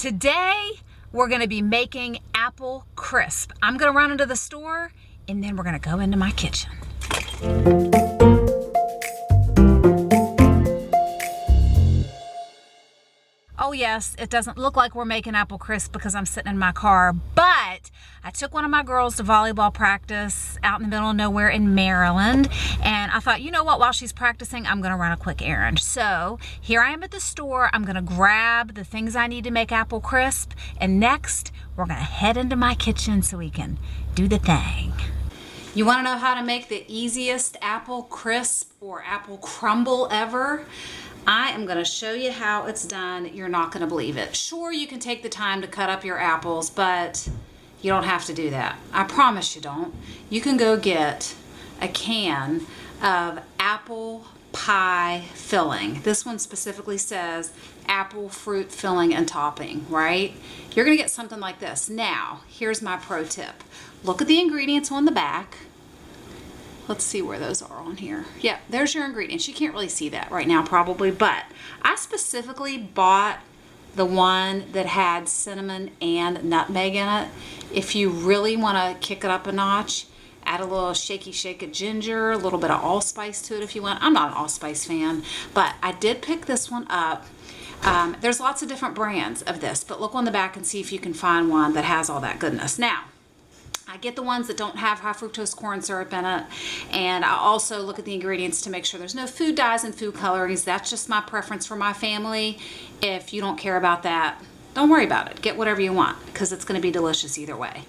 Today, we're gonna be making apple crisp. I'm gonna run into the store and then we're gonna go into my kitchen. Oh yes, it doesn't look like we're making apple crisp because I'm sitting in my car, but I took one of my girls to volleyball practice out in the middle of nowhere in Maryland, and I thought, you know what, while she's practicing, I'm gonna run a quick errand. So here I am at the store. I'm gonna grab the things I need to make apple crisp, and next we're gonna head into my kitchen so we can do the thing. You wanna know how to make the easiest apple crisp or apple crumble ever? I am going to show you how it's done. You're not going to believe it. Sure, you can take the time to cut up your apples, but you don't have to do that. I promise you don't. You can go get a can of apple pie filling. This one specifically says apple fruit filling and topping, right? You're going to get something like this. Now, here's my pro tip. Look at the ingredients on the back. Let's see where those are on here. Yeah, there's your ingredients. You can't really see that right now probably, but I specifically bought the one that had cinnamon and nutmeg in it. If you really want to kick it up a notch, add a little shaky shake of ginger, a little bit of allspice to it if you want. I'm not an allspice fan, but I did pick this one up. There's lots of different brands of this, but look on the back and see if you can find one that has all that goodness. Now, I get the ones that don't have high fructose corn syrup in it, and I also look at the ingredients to make sure there's no food dyes and food colorings. That's just my preference for my family. If you don't care about that, don't worry about it. Get whatever you want because it's going to be delicious either way.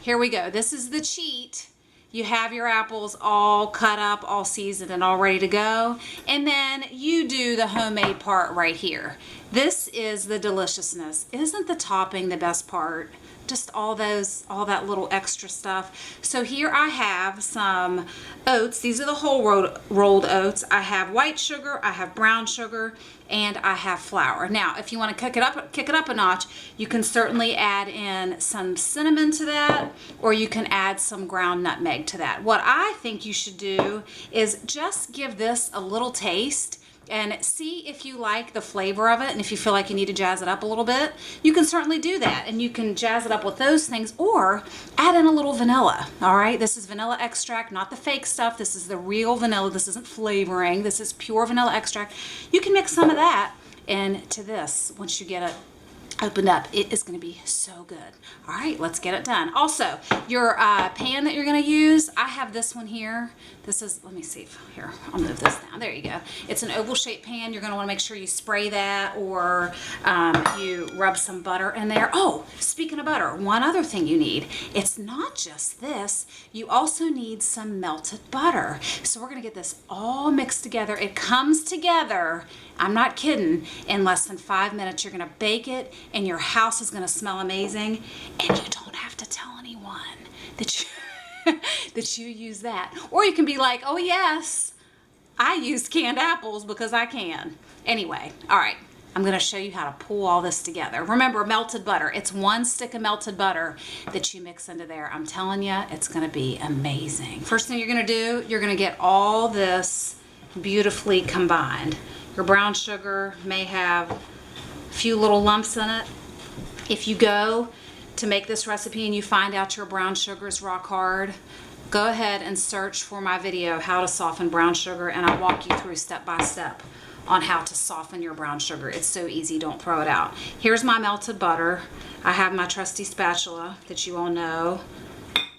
Here we go. This is the cheat. You have your apples all cut up, all seasoned, and all ready to go. And then you do the homemade part right here. This is the deliciousness. Isn't the topping the best part? Just all that little extra stuff. So here I have some oats. These are the whole rolled oats. I have white sugar, I have brown sugar, and I have flour. Now, if you want to kick it up a notch, you can certainly add in some cinnamon to that, or you can add some ground nutmeg to that. What I think you should do is just give this a little taste and see if you like the flavor of it, and if you feel like you need to jazz it up a little bit, you can certainly do that, and you can jazz it up with those things or add in a little vanilla. All right, this is vanilla extract, not the fake stuff. This is the real vanilla. This isn't flavoring. This is pure vanilla extract. You can mix some of that into this once you get it opened up. It is going to be so good. All right, let's get it done. Also, your pan that you're going to use, I have this one here. This is, let me see, here, I'll move this down. There you go. It's an oval shaped pan. You're going to want to make sure you spray that, or you rub some butter in there. Oh, speaking of butter, one other thing you need. It's not just this. You also need some melted butter. So we're going to get this all mixed together. It comes together, I'm not kidding, in less than 5 minutes. You're going to bake it, and your house is going to smell amazing, and you don't have to tell anyone that you that you use that. Or you can be like, oh yes, I used canned apples because I can. Anyway, all right, I'm going to show you how to pull all this together. Remember, melted butter. It's 1 stick of melted butter that you mix into there. I'm telling you, it's going to be amazing. First thing you're going to do, you're going to get all this beautifully combined. Your brown sugar may have a few little lumps in it. If you go to make this recipe and you find out your brown sugar is rock hard, go ahead and search for my video, How to Soften Brown Sugar, and I'll walk you through step by step on how to soften your brown sugar. It's so easy, don't throw it out. Here's my melted butter. I have my trusty spatula that you all know,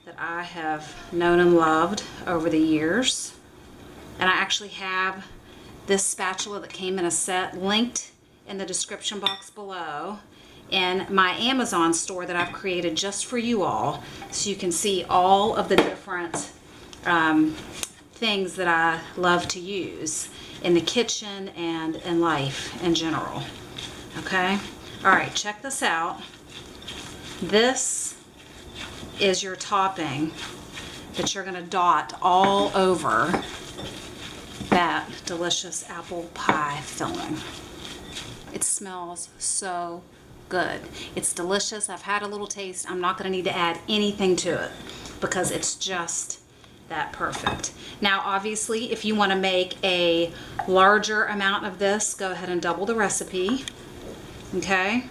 that I have known and loved over the years. And I actually have this spatula that came in a set linked in the description box below in my Amazon store that I've created just for you all, so you can see all of the different things that I love to use in the kitchen and in life in general. Okay? All right, check this out. This is your topping that you're going to dot all over that delicious apple pie filling. It smells so good. It's delicious. I've had a little taste. I'm not going to need to add anything to it because it's just that perfect. Now, obviously, if you want to make a larger amount of this, go ahead and double the recipe. Okay?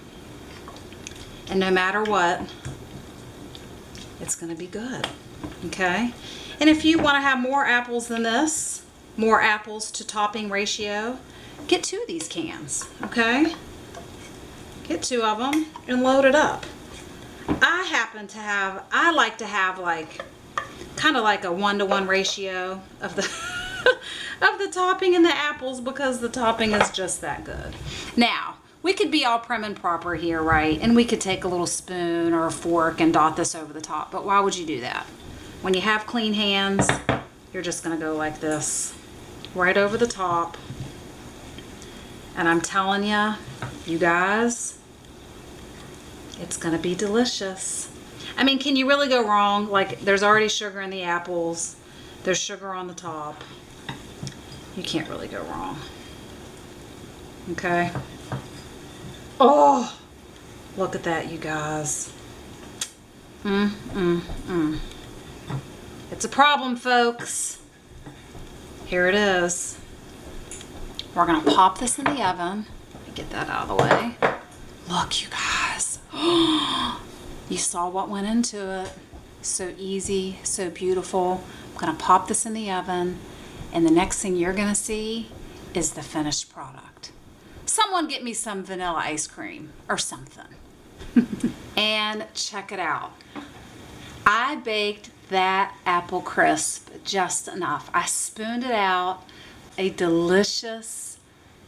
And no matter what, it's gonna be good, okay? And if you wanna have more apples than this, more apples to topping ratio, get 2 of these cans, okay? Get 2 of them and load it up. I like to have like, kind of like a 1-to-1 ratio of the of the topping and the apples, because the topping is just that good. Now, we could be all prim and proper here, right? And we could take a little spoon or a fork and dot this over the top, but why would you do that? When you have clean hands, you're just gonna go like this, right over the top. And I'm telling you, you guys, it's gonna be delicious. I mean, can you really go wrong? Like, there's already sugar in the apples. There's sugar on the top. You can't really go wrong. Okay? Oh, look at that, you guys. It's a problem, folks. Here it is. We're gonna pop this in the oven. Let me get that out of the way. Look, you guys. You saw what went into it. So easy, so beautiful. I'm gonna pop this in the oven, and the next thing you're gonna see is the finished product. Someone get me some vanilla ice cream or something. And check it out. I baked that apple crisp just enough. I spooned it out. A delicious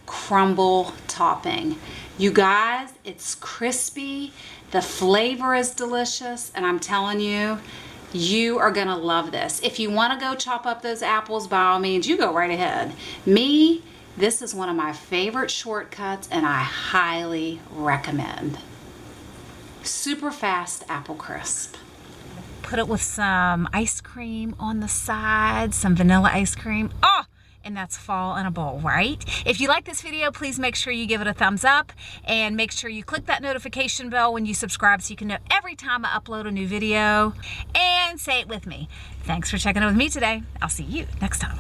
crumble topping. You guys, it's crispy. The flavor is delicious, and I'm telling you, you are gonna love this. If you wanna go chop up those apples, by all means, you go right ahead. Me, this is one of my favorite shortcuts, and I highly recommend. Super fast apple crisp. Put it with some ice cream on the side, some vanilla ice cream. Oh! And that's fall in a bowl, right? If you like this video, please make sure you give it a thumbs up, and make sure you click that notification bell when you subscribe so you can know every time I upload a new video. And say it with me. Thanks for checking in with me today. I'll see you next time.